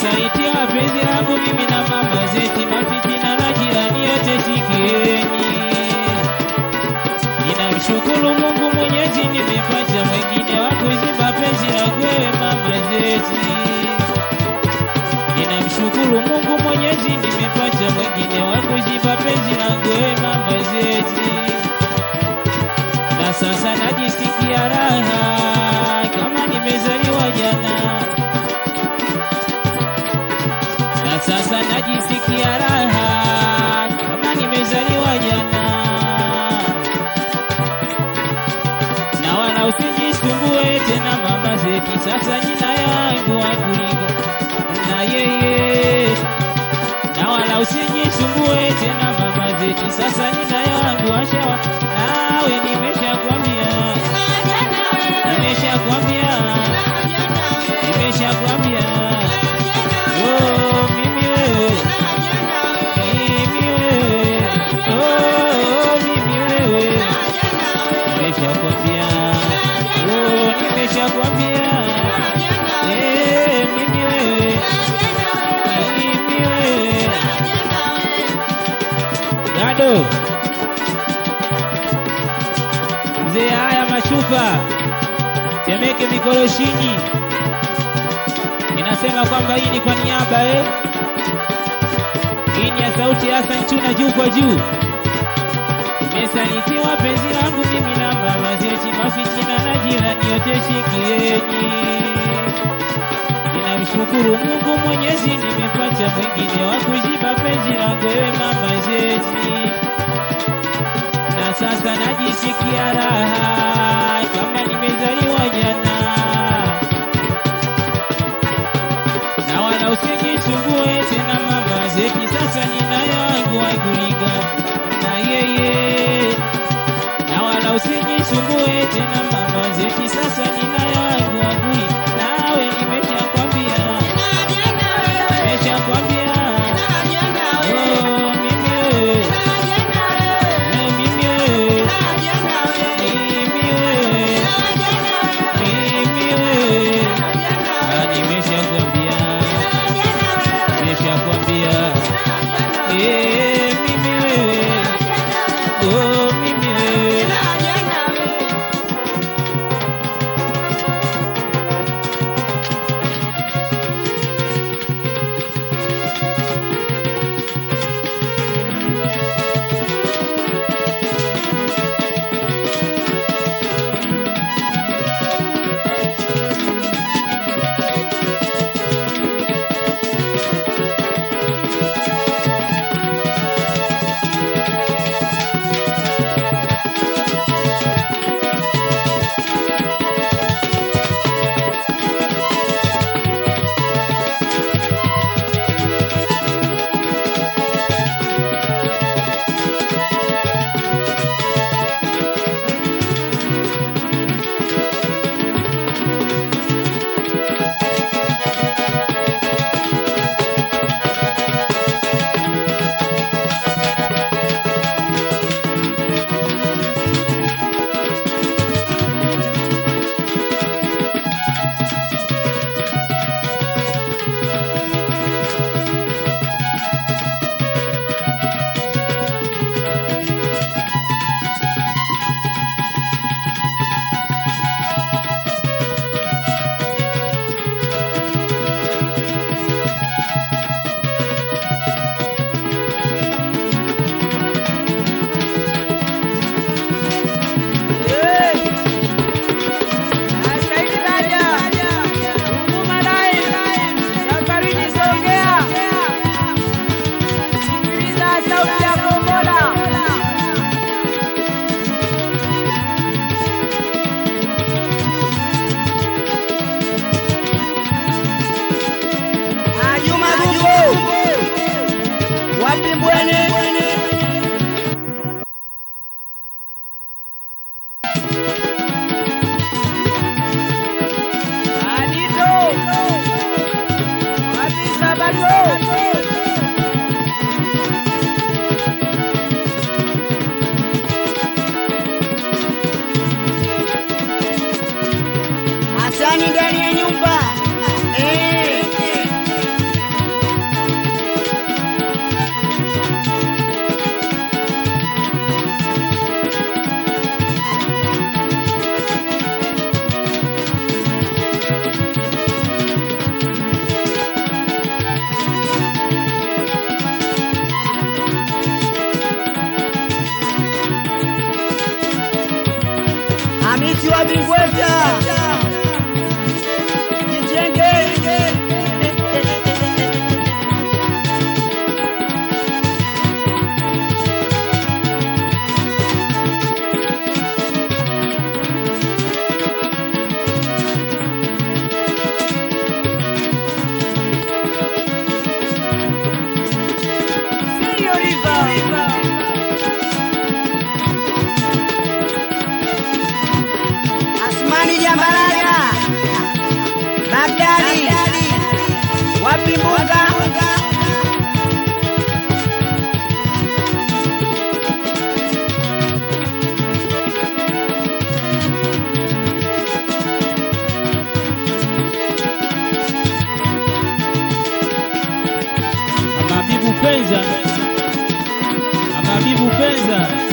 Nimesaliti wapenzi wangu mimi na mama zeti, mafitina na jirani yote sikieni. Ninamshukuru Mungu Mwenyezi, nimepata mwingine wa kuziba penzi langu wewe mama zeti. Ninamshukuru Mungu Mwenyezi, nimepata mwingine wa kuziba penzi langu wewe mama zeti. Na sasa najisikia raha kama nimezaliwa jana. Na sasa najisikia raha kama nimezaliwa jana. Na wala usijisumbue tena mama zeti, sasa jina yangu wakulinga na yeye. Na wala usijisumbue tena mama zeti, sasa jina yangu ashawa nawe. Nimeshakwambia, nimeshakwambia, nimeshakwambia. Oh mimi wewe, mimi wewe, oh mimi wewe, nimeshakwambia. Oh nimeshakwambia, mimi wewe, mimi wewe. Gado mzee, haya machupa Temeke Mikoroshini, ninasema kwamba hii ni kwa niaba hii ni ya sauti ya Hassan Chuna juu kwa juu. Nimesalitiwa penzi langu mimi na mama zeti, mafitina na jirani yote sikieni. Ninamshukuru Mungu Mwenyezi, nimepata mwingine wa kuziba penzi langu wewe mama zeti. Na sasa najisikia raha kama nimezaliwa jana. Na wala usijisumbue tena mama zeti, sasa nina yangu waikulinga na yeye. Na wala usijisumbue tena mama zeti, sasa nina yangu waikulinga nawe. Nimeshakwambia, nimeshakwambia. Oh mimi wewe, mimi wewe, mimi wewe, mimi wewe. Nimeshakwambia, nimeshakwambia. Mimi wewe, Penza, Mama Bibu Penza.